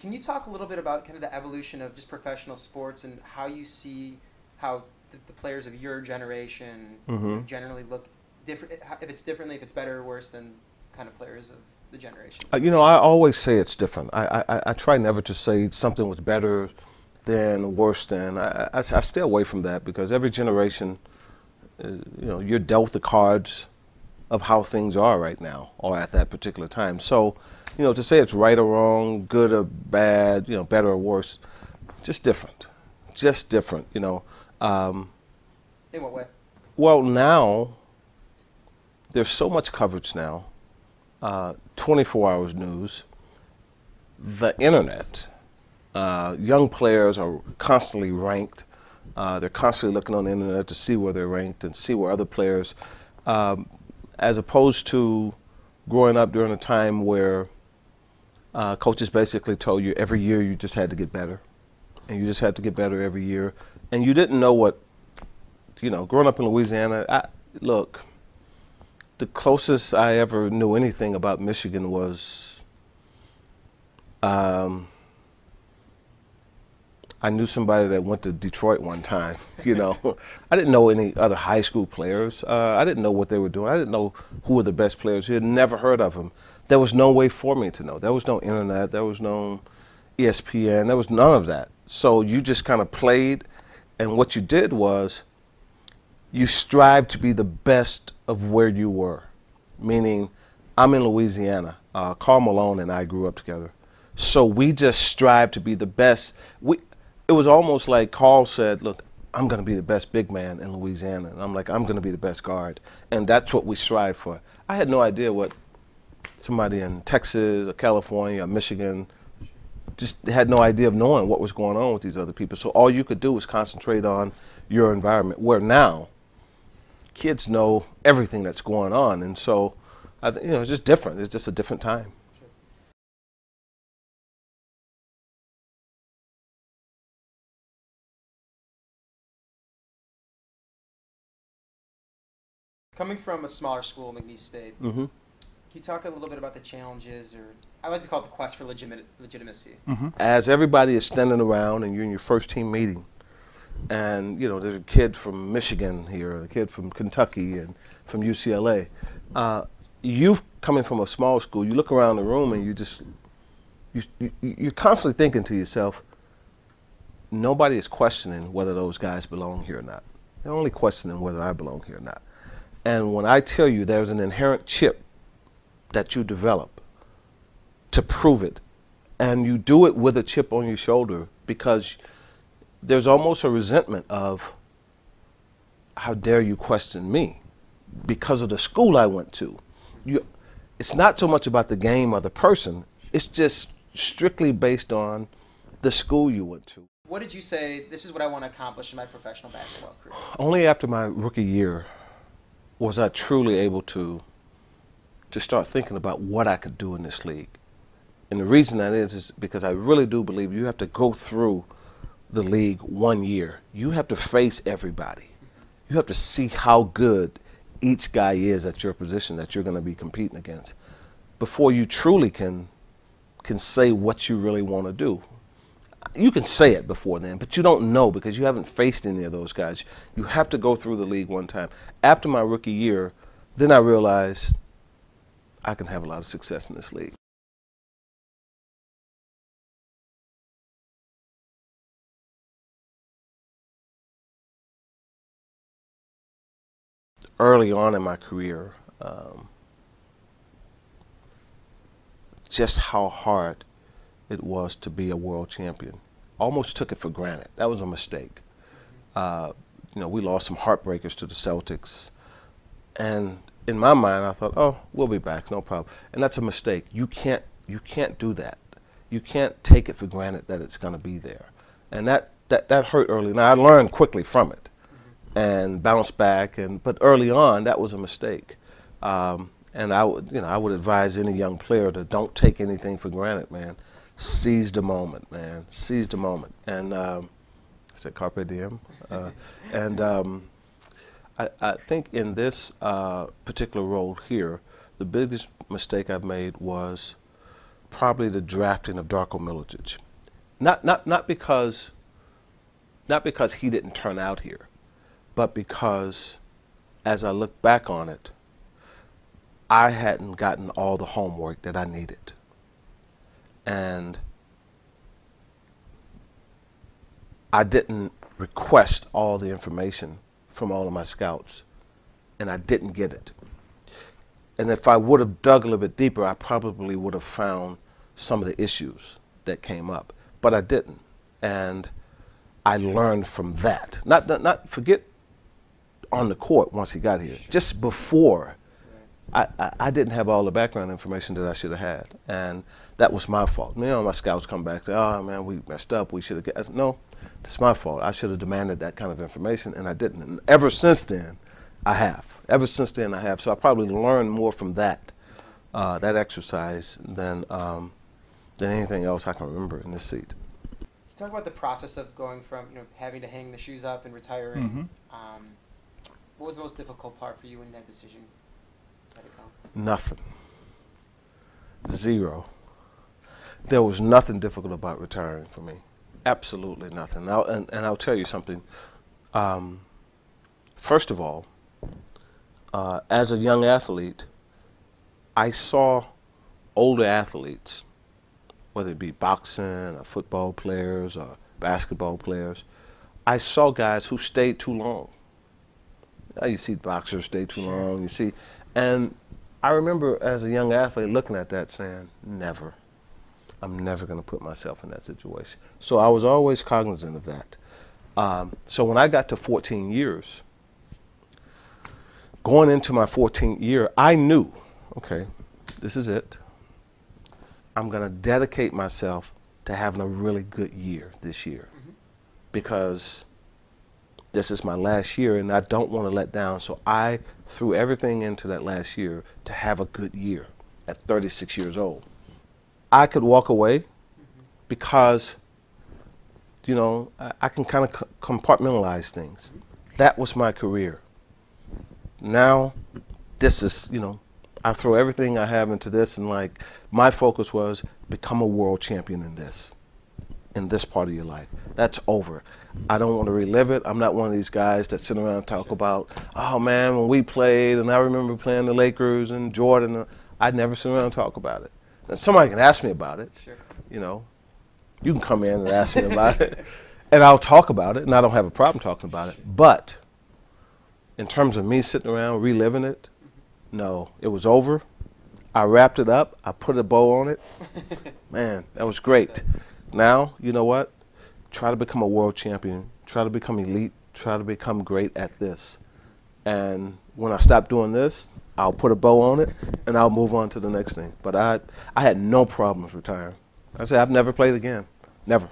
Can you talk a little bit about kind of the evolution of just professional sports and how you see how the players of your generation generally look different, if it's differently, if it's better or worse than kind of players of the generation? You know, I always say it's different. I try never to say something was better than, worse than. I stay away from that because every generation, you know, you're dealt the cards of how things are right now or at that particular time. So, you know, to say it's right or wrong, good or bad, you know, better or worse, just different. Just different, you know. In what way? Well, now, there's so much coverage now, 24 hours news, the internet. Young players are constantly ranked. They're constantly looking on the internet to see where they're ranked and see where other players, as opposed to growing up during a time where coaches basically told you every year you just had to get better. And you just had to get better every year. And you didn't know what, you know, growing up in Louisiana, look, the closest I ever knew anything about Michigan was I knew somebody that went to Detroit one time, you know. I didn't know any other high school players. I didn't know what they were doing. I didn't know who were the best players. I had never heard of them. There was no way for me to know. There was no internet. There was no ESPN. There was none of that. So you just kind of played, and what you did was you strived to be the best of where you were, meaning I'm in Louisiana. Carl Malone and I grew up together. So we just strived to be the best. It was almost like Carl said, look, I'm going to be the best big man in Louisiana. And I'm like, I'm going to be the best guard. And that's what we strive for. I had no idea what somebody in Texas or California or Michigan just had no idea of knowing what was going on with these other people. So all you could do was concentrate on your environment, where now kids know everything that's going on. And so, you know, it's just different. It's just a different time. Coming from a smaller school, McNeese State, can you talk a little bit about the challenges, or I like to call it the quest for legitimacy? As everybody is standing around and you're in your first team meeting, and you know there's a kid from Michigan here, a kid from Kentucky, and from UCLA. You coming from a small school, you look around the room and you're constantly thinking to yourself, nobody is questioning whether those guys belong here or not. They're only questioning whether I belong here or not. And when I tell you there's an inherent chip that you develop to prove it, and you do it with a chip on your shoulder because there's almost a resentment of, how dare you question me because of the school I went to. It's not so much about the game or the person, it's just strictly based on the school you went to. What did you say, this is what I want to accomplish in my professional basketball career? Only after my rookie year was I truly able to start thinking about what I could do in this league. And the reason that is because I really do believe you have to go through the league 1 year. You have to face everybody. You have to see how good each guy is at your position that you're going to be competing against before you truly can say what you really want to do. You can say it before then, but you don't know because you haven't faced any of those guys. You have to go through the league one time. After my rookie year, then I realized I can have a lot of success in this league. Early on in my career, just how hard it was to be a world champion. Almost took it for granted. That was a mistake. You know, we lost some heartbreakers to the Celtics. And in my mind, I thought, oh, we'll be back, no problem. And that's a mistake. You can't do that. You can't take it for granted that it's going to be there. And that hurt early. Now, I learned quickly from it and bounced back. But early on, that was a mistake. And I would advise any young player to don't take anything for granted, man. Seize the moment, man. Seize the moment. And I said carpe diem. I think in this particular role here, the biggest mistake I've made was probably the drafting of Darko Milicic. Not because he didn't turn out here, but because as I look back on it, I hadn't gotten all the homework that I needed. And I didn't request all the information from all of my scouts, and I didn't get it. And if I would have dug a little bit deeper, I probably would have found some of the issues that came up, but I didn't. And I learned from that. Not forget on the court once he got here. Just before, I didn't have all the background information that I should have had, and that was my fault. You know, my scouts come back and say, "Oh man, we messed up. We should have." No, it's my fault. I should have demanded that kind of information, and I didn't. And ever since then, I have. Ever since then, I have. So I probably learned more from that exercise than anything else I can remember in this seat. Talk about the process of going from having to hang the shoes up and retiring. What was the most difficult part for you in that decision? Nothing. Zero. There was nothing difficult about retiring for me. Absolutely nothing. And I'll tell you something. First of all, as a young athlete, I saw older athletes, whether it be boxing or football players or basketball players. I saw guys who stayed too long. You see boxers stay too long, you see. And I remember as a young athlete looking at that saying, never. I'm never going to put myself in that situation. So I was always cognizant of that. So when I got to 14 years, going into my 14th year, I knew, okay, this is it. I'm going to dedicate myself to having a really good year this year because this is my last year and I don't want to let down. So I threw everything into that last year to have a good year at 36 years old. I could walk away because, I can kind of compartmentalize things. That was my career. Now, this is, I throw everything I have into this, and my focus was become a world champion in this part of your life. That's over. I don't want to relive it. I'm not one of these guys that sit around and talk about, oh man, when we played, and I remember playing the Lakers and Jordan. I'd never sit around and talk about it. And somebody can ask me about it. Sure. You can come in and ask me about it, and I'll talk about it, and I don't have a problem talking about it. But in terms of me sitting around reliving it, no, it was over. I wrapped it up. I put a bow on it. Man, that was great. Now, you know what? Try to become a world champion. Try to become elite. Try to become great at this. And when I stop doing this, I'll put a bow on it, and I'll move on to the next thing. But I had no problems retiring. I said, I've never played again. Never.